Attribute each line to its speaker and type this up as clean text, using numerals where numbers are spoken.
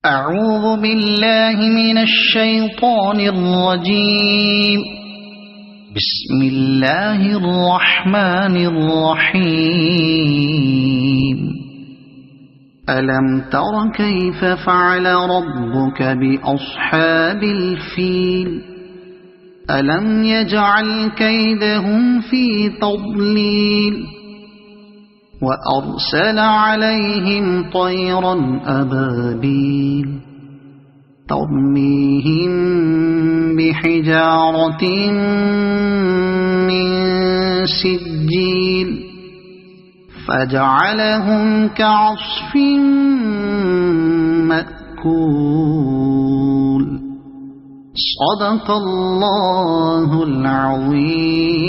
Speaker 1: أعوذ بالله من الشيطان الرجيم. بسم الله الرحمن الرحيم. ألم تر كيف فعل ربك بأصحاب الفيل؟ ألم يجعل كيدهم في تضليل وأرسل عليهم طيرا أبابيل ترميهم بحجارة من سجيل فجعلهم كعصف مأكول. صدق الله العظيم.